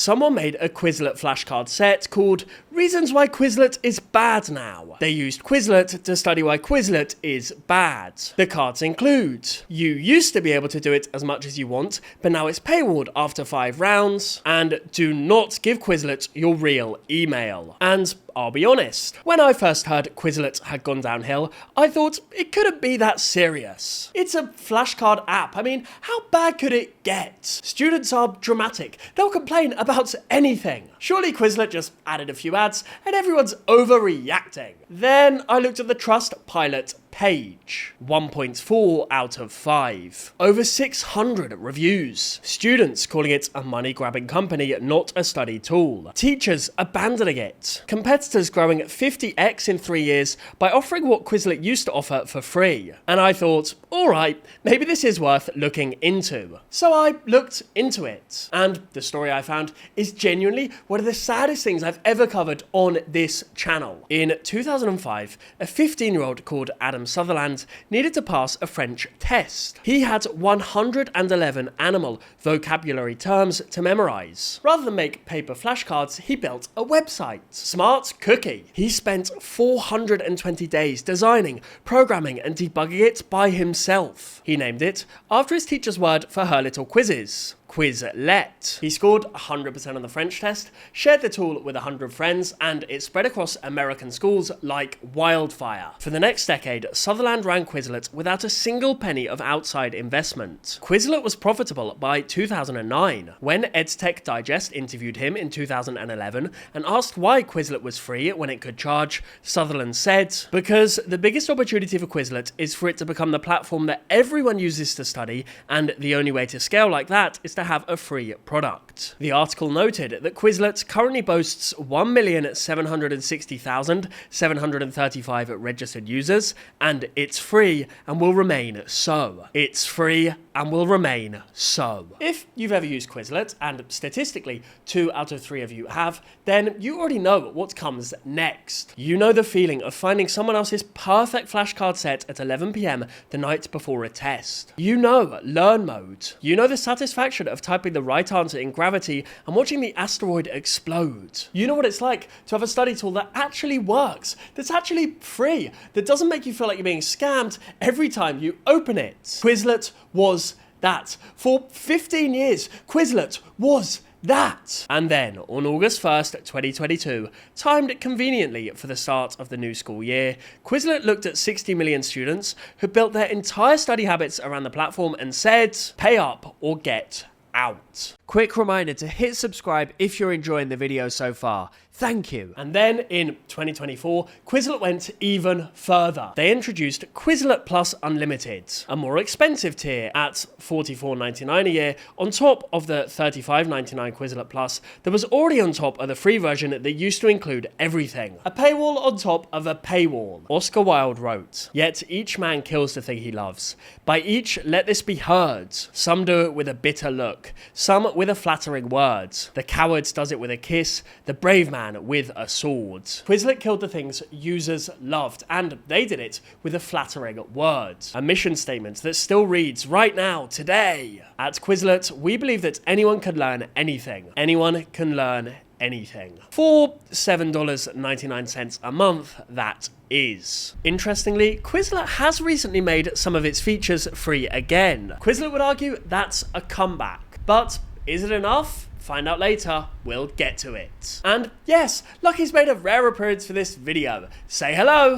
someone made a Quizlet flashcard set called Reasons Why Quizlet is Bad Now. They used Quizlet to study why Quizlet is bad. The cards include: you used to be able to do it as much as you want, but now it's paywalled after 5 rounds, and do not give Quizlet your real email. And I'll be honest, when I first heard Quizlet had gone downhill, I thought it couldn't be that serious. It's a flashcard app. I mean, how bad could it get? Students are dramatic. They'll complain about anything. Surely Quizlet just added a few ads and everyone's overreacting. Then I looked at the Trustpilot page. 1.4 out of 5. Over 600 reviews. Students calling it a money-grabbing company, not a study tool. Teachers abandoning it. Competitors growing at 50x in 3 years by offering what Quizlet used to offer for free. And I thought, alright, maybe this is worth looking into. So I looked into it. And the story I found is genuinely one of the saddest things I've ever covered on this channel. In 2005, a 15-year-old called Adam Sutherland needed to pass a French test. He had 111 animal vocabulary terms to memorize. Rather than make paper flashcards, he built a website. Smart cookie. He spent 420 days designing, programming, and debugging it by himself. He named it after his teacher's word for her little quizzes: Quizlet. He scored 100% on the French test, shared the tool with 100 friends, and it spread across American schools like wildfire. For the next decade, Sutherland ran Quizlet without a single penny of outside investment. Quizlet was profitable by 2009. When EdTech Digest interviewed him in 2011 and asked why Quizlet was free when it could charge, Sutherland said, "Because the biggest opportunity for Quizlet is for it to become the platform that everyone uses to study, and the only way to scale like that is to have a free product." The article noted that Quizlet currently boasts 1,760,735 registered users, and it's free and will remain so. It's free and will remain so. If you've ever used Quizlet, and statistically 2 out of 3 of you have, then you already know what comes next. You know the feeling of finding someone else's perfect flashcard set at 11 PM the night before a test. You know learn mode. You know the satisfaction of typing the right answer in Gravity and watching the asteroid explode. You know what it's like to have a study tool that actually works, that's actually free, that doesn't make you feel like you're being scammed every time you open it. Quizlet was that. For 15 years, Quizlet was that. And then, on August 1st, 2022, timed conveniently for the start of the new school year, Quizlet looked at 60 million students who built their entire study habits around the platform and said, pay up or get out. Quick reminder to hit subscribe if you're enjoying the video so far. Thank you. And then in 2024, Quizlet went even further. They introduced Quizlet Plus Unlimited, a more expensive tier at $44.99 a year on top of the $35.99 Quizlet Plus that was already on top of the free version that used to include everything. A paywall on top of a paywall. Oscar Wilde wrote, "Yet each man kills the thing he loves. By each let this be heard. Some do it with a bitter look, some with a flattering word. The coward does it with a kiss, the brave man with a sword." Quizlet killed the things users loved, and they did it with a flattering word. A mission statement that still reads right now, today. At Quizlet, we believe that anyone can learn anything. Anyone can learn anything. For $7.99 a month, that is. Interestingly, Quizlet has recently made some of its features free again. Quizlet would argue that's a comeback. But is it enough? Find out later. We'll get to it. And yes, Lucky's made a rare appearance for this video. Say hello!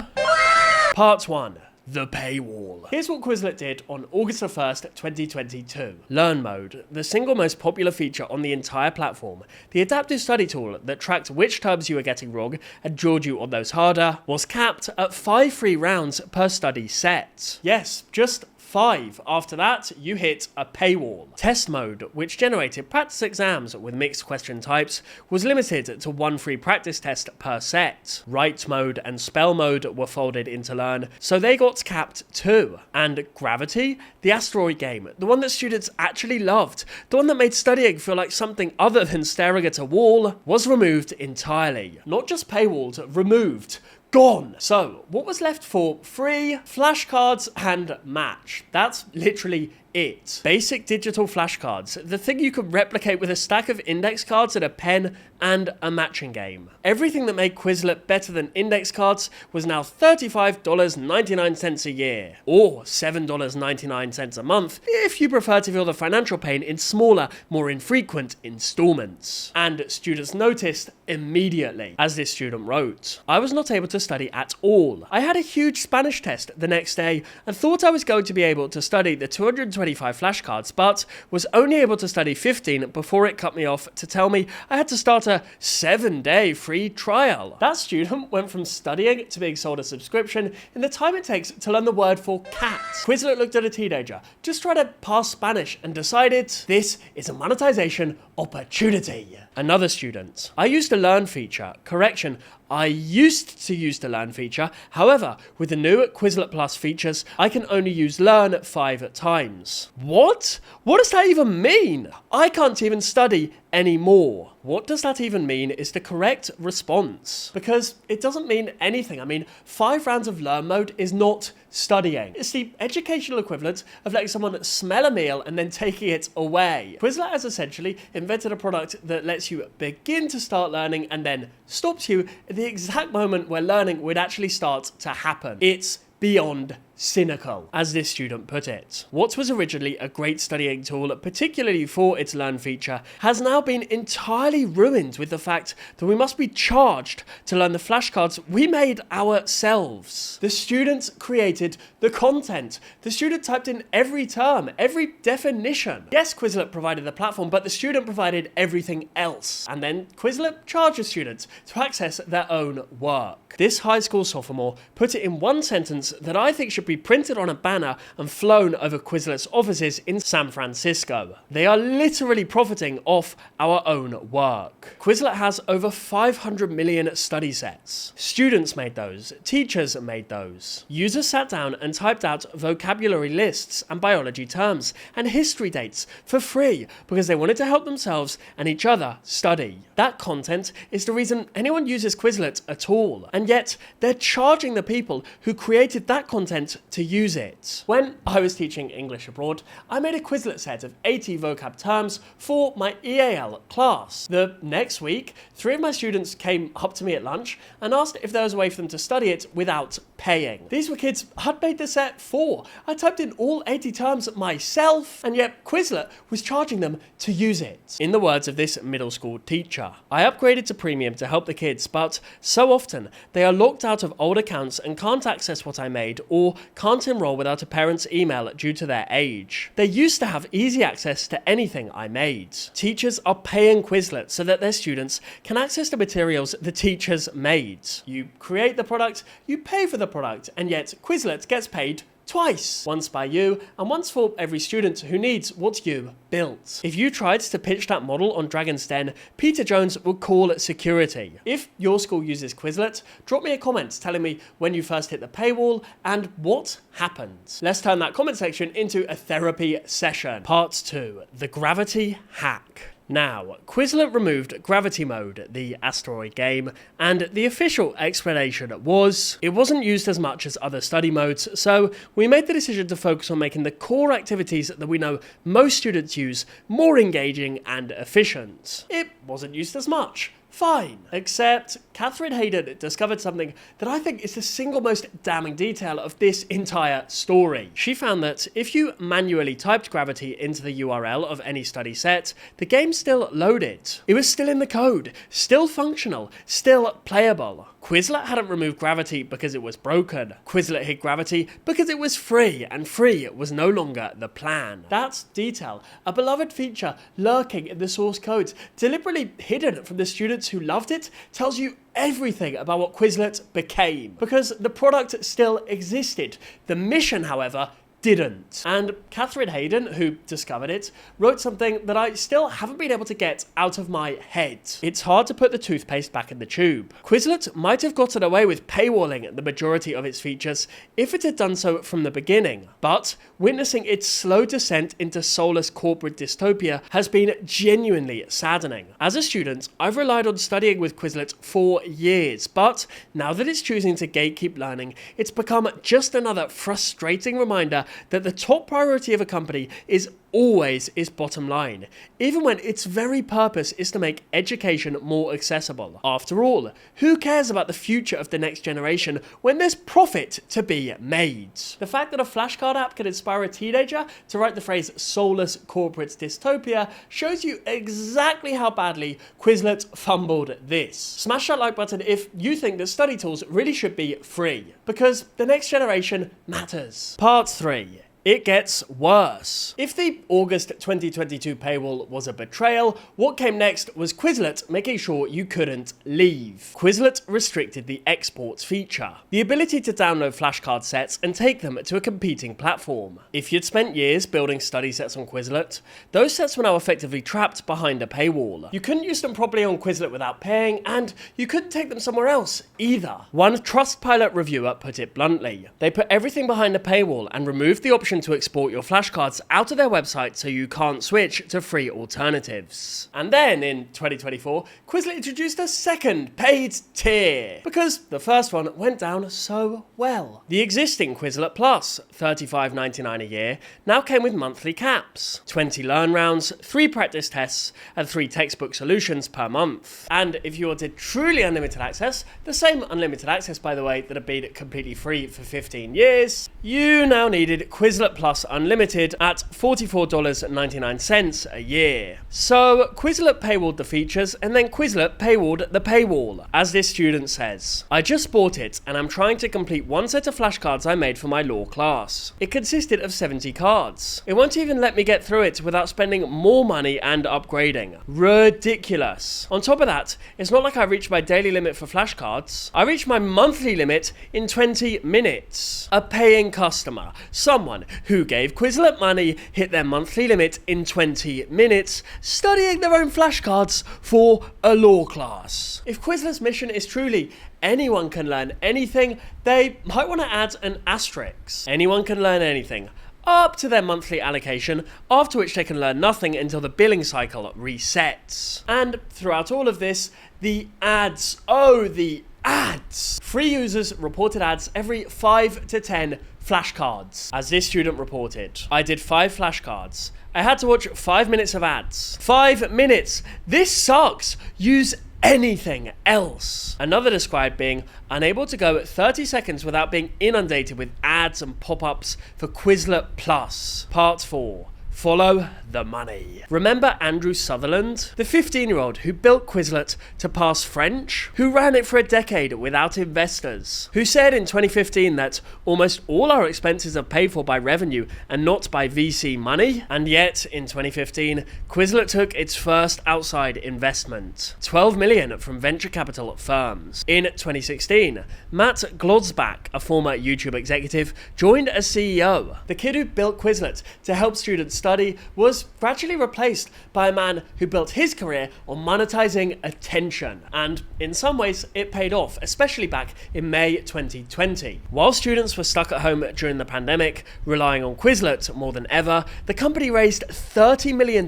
Part 1. The paywall. Here's what Quizlet did on August 1st, 2022. Learn mode, the single most popular feature on the entire platform, the adaptive study tool that tracked which terms you were getting wrong and drilled you on those harder, was capped at 5 free rounds per study set. Yes, just 5. After that, you hit a paywall. Test mode, which generated practice exams with mixed question types, was limited to 1 free practice test per set. Write mode and spell mode were folded into Learn, so they got capped too. And Gravity, the asteroid game, the one that students actually loved, the one that made studying feel like something other than staring at a wall, was removed entirely. Not just paywalled, removed. Gone. So, what was left for free? Flashcards and match. That's literally it. Basic digital flashcards, the thing you could replicate with a stack of index cards and a pen and a matching game. Everything that made Quizlet better than index cards was now $35.99 a year, or $7.99 a month if you prefer to feel the financial pain in smaller, more infrequent installments. And students noticed immediately. As this student wrote, "I was not able to study at all. I had a huge Spanish test the next day and thought I was going to be able to study the 225 flashcards, but was only able to study 15 before it cut me off to tell me I had to start a 7-day free trial." That student went from studying to being sold a subscription in the time it takes to learn the word for cat. Quizlet looked at a teenager just trying to pass Spanish and decided this is a monetization opportunity. Another student, "I used a learn feature. Correction, I used to use the learn feature. However, with the new Quizlet Plus features, I can only use learn 5 times. What? What does that even mean? I can't even study anymore. What does that even mean is the correct response. Because it doesn't mean anything. I mean, 5 rounds of learn mode is not studying. It's the educational equivalent of letting someone smell a meal and then taking it away. Quizlet has essentially invented a product that lets you begin to start learning and then stops you at the exact moment where learning would actually start to happen. It's beyond cynical, as this student put it. What was originally a great studying tool, particularly for its learn feature, has now been entirely ruined with the fact that we must be charged to learn the flashcards we made ourselves. The student created the content. The student typed in every term, every definition. Yes, Quizlet provided the platform, but the student provided everything else. And then Quizlet charges students to access their own work. This high school sophomore put it in one sentence that I think should be printed on a banner and flown over Quizlet's offices in San Francisco. "They are literally profiting off our own work." Quizlet has over 500 million study sets. Students made those. Teachers made those. Users sat down and typed out vocabulary lists and biology terms and history dates for free because they wanted to help themselves and each other study. That content is the reason anyone uses Quizlet at all. And yet, they're charging the people who created that content to use it. When I was teaching English abroad, I made a Quizlet set of 80 vocab terms for my EAL class. The next week, 3 of my students came up to me at lunch and asked if there was a way for them to study it without paying. These were kids I'd made the set for. I typed in all 80 terms myself, and yet Quizlet was charging them to use it. In the words of this middle school teacher, "I upgraded to premium to help the kids, but so often they are locked out of old accounts and can't access what I made or can't enroll without a parent's email due to their age. They used to have easy access to anything I made. Teachers are paying Quizlet so that their students can access the materials the teachers made. You create the product, you pay for the product, and yet Quizlet gets paid twice. Once by you, and once for every student who needs what you built. If you tried to pitch that model on Dragon's Den, Peter Jones would call security. If your school uses Quizlet, drop me a comment telling me when you first hit the paywall and what happened. Let's turn that comment section into a therapy session. Part 2, the gravity hack. Now, Quizlet removed Gravity Mode, the asteroid game, and the official explanation was it wasn't used as much as other study modes, so we made the decision to focus on making the core activities that we know most students use more engaging and efficient. It wasn't used as much. Fine. Except Catherine Hayden discovered something that I think is the single most damning detail of this entire story. She found that if you manually typed Gravity into the URL of any study set, the game still loaded. It was still in the code, still functional, still playable. Quizlet hadn't removed Gravity because it was broken. Quizlet hid Gravity because it was free, and free was no longer the plan. That detail, a beloved feature lurking in the source codes, deliberately hidden from the students who loved it, tells you everything about what Quizlet became. Because the product still existed. The mission, however, didn't. And Catherine Hayden, who discovered it, wrote something that I still haven't been able to get out of my head. It's hard to put the toothpaste back in the tube. Quizlet might have gotten away with paywalling the majority of its features if it had done so from the beginning, but witnessing its slow descent into soulless corporate dystopia has been genuinely saddening. As a student, I've relied on studying with Quizlet for years, but now that it's choosing to gatekeep learning, it's become just another frustrating reminder that the top priority of a company is always its bottom line, even when its very purpose is to make education more accessible. After all, who cares about the future of the next generation when there's profit to be made? The fact that a flashcard app can inspire a teenager to write the phrase soulless corporate dystopia shows you exactly how badly Quizlet fumbled this. Smash that like button if you think that study tools really should be free, because the next generation matters. Part 3. It gets worse. If the August 2022 paywall was a betrayal, what came next was Quizlet making sure you couldn't leave. Quizlet restricted the exports feature, the ability to download flashcard sets and take them to a competing platform. If you'd spent years building study sets on Quizlet, those sets were now effectively trapped behind a paywall. You couldn't use them properly on Quizlet without paying, and you couldn't take them somewhere else either. One Trustpilot reviewer put it bluntly: they put everything behind a paywall and removed the option to export your flashcards out of their website so you can't switch to free alternatives. And then in 2024, Quizlet introduced a second paid tier, because the first one went down so well. The existing Quizlet Plus, $35.99 a year, now came with monthly caps, 20 learn rounds, 3 practice tests, and 3 textbook solutions per month. And if you wanted truly unlimited access, the same unlimited access, by the way, that had been completely free for 15 years, you now needed Quizlet Plus Unlimited at $44.99 a year. So Quizlet paywalled the features, and then Quizlet paywalled the paywall. As this student says, "I just bought it and I'm trying to complete one set of flashcards I made for my law class. It consisted of 70 cards. It won't even let me get through it without spending more money and upgrading. Ridiculous. On top of that, it's not like I reached my daily limit for flashcards. I reached my monthly limit in 20 minutes. A paying customer, someone who gave Quizlet money, hit their monthly limit in 20 minutes, studying their own flashcards for a law class. If Quizlet's mission is truly anyone can learn anything, they might want to add an asterisk. Anyone can learn anything, up to their monthly allocation, after which they can learn nothing until the billing cycle resets. And throughout all of this, the ads. Oh, the ads. Free users reported ads every 5 to 10 flashcards. As this student reported, "I did 5 flashcards. I had to watch 5 minutes of ads. 5 minutes! This sucks! Use anything else." Another described being unable to go 30 seconds without being inundated with ads and pop-ups for Quizlet Plus. Part 4. Follow the money. Remember Andrew Sutherland? The 15-year-old who built Quizlet to pass French? Who ran it for a decade without investors? Who said in 2015 that almost all our expenses are paid for by revenue and not by VC money? And yet, in 2015, Quizlet took its first outside investment, $12 million from venture capital firms. In 2016, Matt Glotzbach, a former YouTube executive, joined as CEO. The kid who built Quizlet to help students study was gradually replaced by a man who built his career on monetizing attention. And in some ways, it paid off, especially back in May 2020. While students were stuck at home during the pandemic, relying on Quizlet more than ever, the company raised $30 million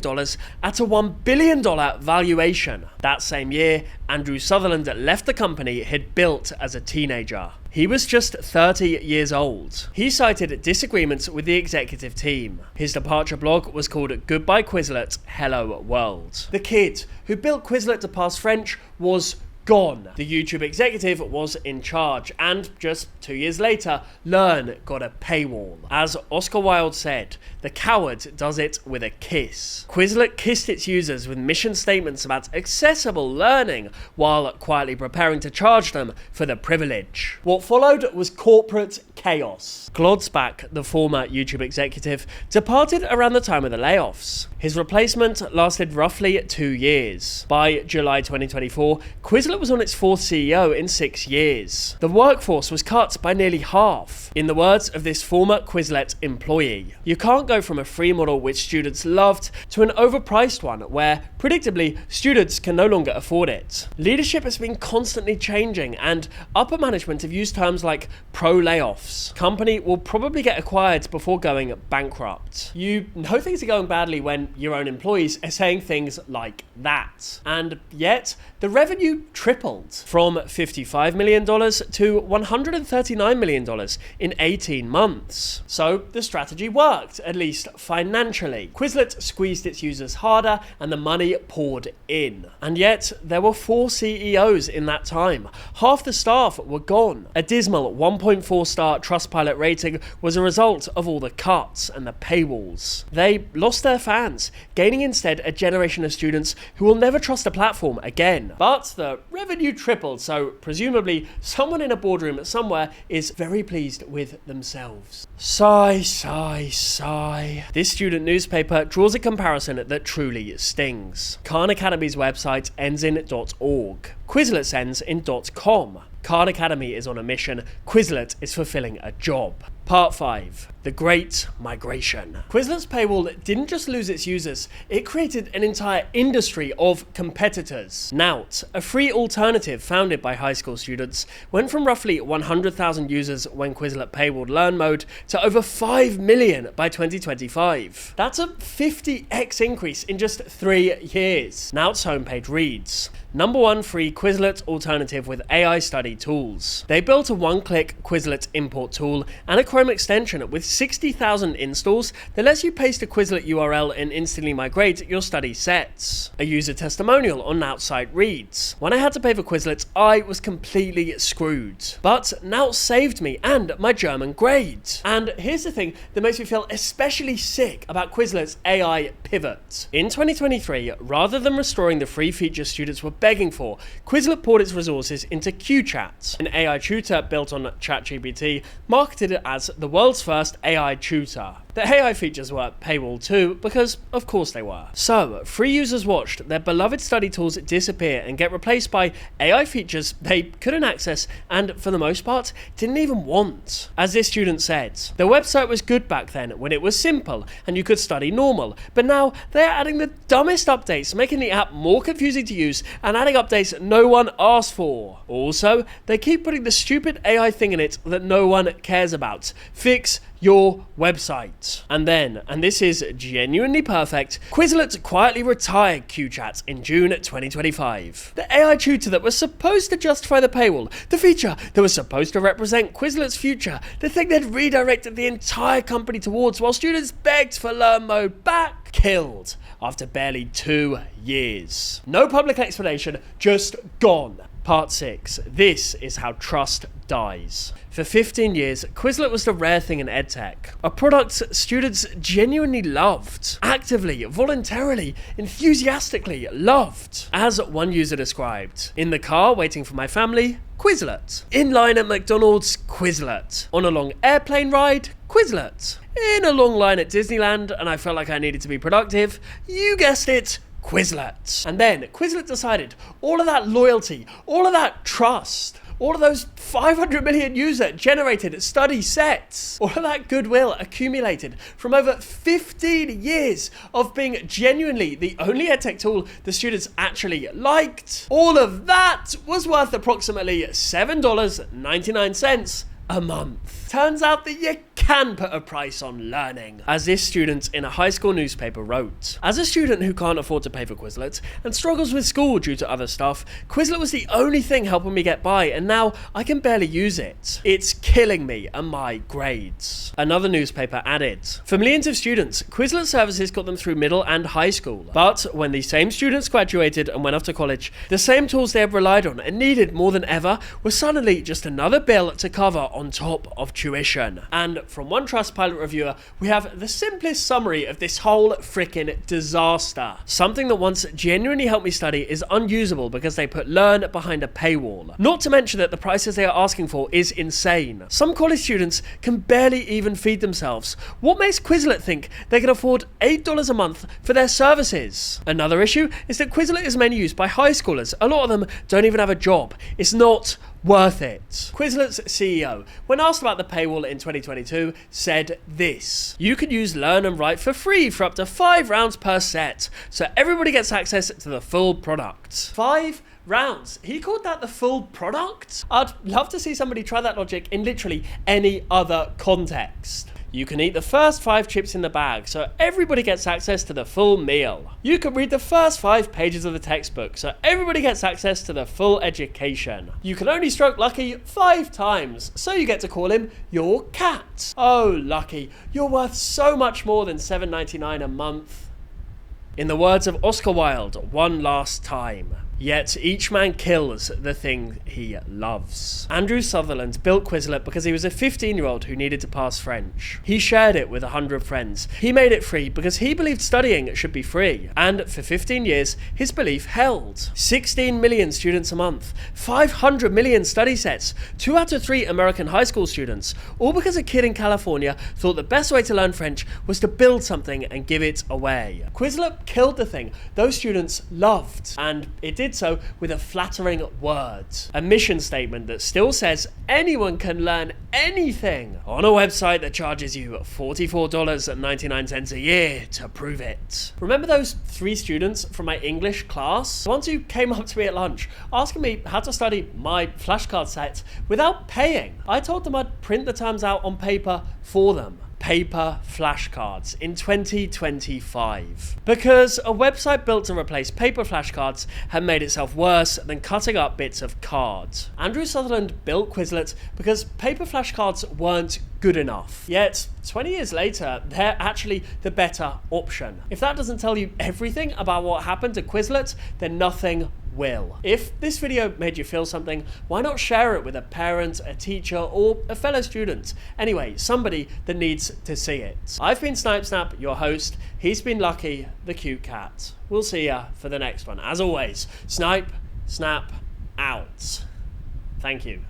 at a $1 billion valuation. That same year, Andrew Sutherland left the company he'd built as a teenager. He was just 30 years old. He cited disagreements with the executive team. His departure blog was called Goodbye Quizlet, Hello World. The kid who built Quizlet to pass French was gone. The YouTube executive was in charge, and just 2 years later, Learn got a paywall. As Oscar Wilde said, "The coward does it with a kiss." Quizlet kissed its users with mission statements about accessible learning, while quietly preparing to charge them for the privilege. What followed was corporate chaos. Glotzbach, the former YouTube executive, departed around the time of the layoffs. His replacement lasted roughly 2 years. By July 2024, Quizlet was on its 4th CEO in 6 years. The workforce was cut by nearly half. In the words of this former Quizlet employee, "You can't go from a free model which students loved to an overpriced one where, predictably, students can no longer afford it." Leadership has been constantly changing, and upper management have used terms like pro-layoffs. Company will probably get acquired before going bankrupt. You know things are going badly when your own employees are saying things like that. And yet, the revenue tripled from $55 million to $139 million in 18 months. So the strategy worked, at least financially. Quizlet squeezed its users harder and the money poured in. And yet, there were 4 CEOs in that time. Half the staff were gone. A dismal 1.4-star Trustpilot rating was a result of all the cuts and the paywalls. They lost their fans, gaining instead a generation of students who will never trust a platform again. But the revenue tripled, so presumably someone in a boardroom somewhere is very pleased with themselves. Sigh, sigh, sigh. This student newspaper draws a comparison that truly stings. Khan Academy's website ends in .org. Quizlet ends in .com. Khan Academy is on a mission. Quizlet is fulfilling a job. Part 5. The Great Migration. Quizlet's paywall didn't just lose its users, it created an entire industry of competitors. Nout, a free alternative founded by high school students, went from roughly 100,000 users when Quizlet paywalled Learn Mode to over 5 million by 2025. That's a 50x increase in just 3 years. Nout's homepage reads, #1 free Quizlet alternative with AI study tools. They built a one-click Quizlet import tool and a Chrome extension with 60,000 installs that lets you paste a Quizlet URL and instantly migrate your study sets. A user testimonial on Nout's site reads, when I had to pay for Quizlet, I was completely screwed. But Nout saved me and my German grade. And here's the thing that makes me feel especially sick about Quizlet's AI pivot. In 2023, rather than restoring the free features students were begging for, Quizlet poured its resources into QChat, an AI tutor built on ChatGPT, marketed it as the world's first AI tutor. The AI features were paywall too, because of course they were. So, free users watched their beloved study tools disappear and get replaced by AI features they couldn't access and, for the most part, didn't even want. As this student said, the website was good back then when it was simple and you could study normal, but now they're adding the dumbest updates, making the app more confusing to use and adding updates no one asked for. Also, they keep putting the stupid AI thing in it that no one cares about. Fix your website. And then, and this is genuinely perfect, Quizlet quietly retired QChat in June 2025. The AI tutor that was supposed to justify the paywall, the feature that was supposed to represent Quizlet's future, the thing that redirected the entire company towards while students begged for Learn Mode back, killed after barely 2 years. No public explanation, just gone. Part 6. This is how trust dies. For 15 years, Quizlet was the rare thing in edtech. A product students genuinely loved. Actively, voluntarily, enthusiastically loved. As one user described, in the car waiting for my family, Quizlet. In line at McDonald's, Quizlet. On a long airplane ride, Quizlet. In a long line at Disneyland and I felt like I needed to be productive, you guessed it, Quizlet. And then Quizlet decided all of that loyalty, all of that trust, all of those 500 million user generated study sets, all of that goodwill accumulated from over 15 years of being genuinely the only edtech tool the students actually liked. All of that was worth approximately $7.99 a month. Turns out that you can put a price on learning. As this student in a high school newspaper wrote, as a student who can't afford to pay for Quizlet and struggles with school due to other stuff, Quizlet was the only thing helping me get by and now I can barely use it. It's killing me and my grades. Another newspaper added, for millions of students, Quizlet services got them through middle and high school. But when these same students graduated and went off to college, the same tools they had relied on and needed more than ever were suddenly just another bill to cover on top of tuition. And from one Trustpilot reviewer, we have the simplest summary of this whole frickin' disaster. Something that once genuinely helped me study is unusable because they put Learn behind a paywall. Not to mention that the prices they are asking for is insane. Some college students can barely even feed themselves. What makes Quizlet think they can afford $8 a month for their services? Another issue is that Quizlet is mainly used by high schoolers. A lot of them don't even have a job. It's not worth it. Quizlet's CEO, when asked about the paywall in 2022, said this: you can use Learn and Write for free for up to 5 rounds per set, so everybody gets access to the full product. 5 rounds. He called that the full product? I'd love to see somebody try that logic in literally any other context. You can eat the first 5 chips in the bag, so everybody gets access to the full meal. You can read the first 5 pages of the textbook, so everybody gets access to the full education. You can only stroke Lucky 5 times, so you get to call him your cat. Oh, Lucky, you're worth so much more than $7.99 a month. In the words of Oscar Wilde, one last time. Yet each man kills the thing he loves. Andrew Sutherland built Quizlet because he was a 15-year-old who needed to pass French. He shared it with 100 friends. He made it free because he believed studying should be free. And for 15 years, his belief held. 16 million students a month, 500 million study sets, 2 out of 3 American high school students, all because a kid in California thought the best way to learn French was to build something and give it away. Quizlet killed the thing those students loved, and it did so with a flattering word. A mission statement that still says anyone can learn anything on a website that charges you $44.99 a year to prove it. Remember those 3 students from my English class? The ones who came up to me at lunch asking me how to study my flashcard set without paying. I told them I'd print the terms out on paper for them. Paper flashcards in 2025. Because a website built to replace paper flashcards had made itself worse than cutting up bits of card. Andrew Sutherland built Quizlet because paper flashcards weren't good enough. Yet, 20 years later, they're actually the better option. If that doesn't tell you everything about what happened to Quizlet, then nothing will. If this video made you feel something, why not share it with a parent, a teacher, or a fellow student? Anyway, somebody that needs to see it. I've been Snipesnap, your host. He's been Lucky, the cute cat. We'll see ya for the next one. As always, Snipe, Snap, out. Thank you.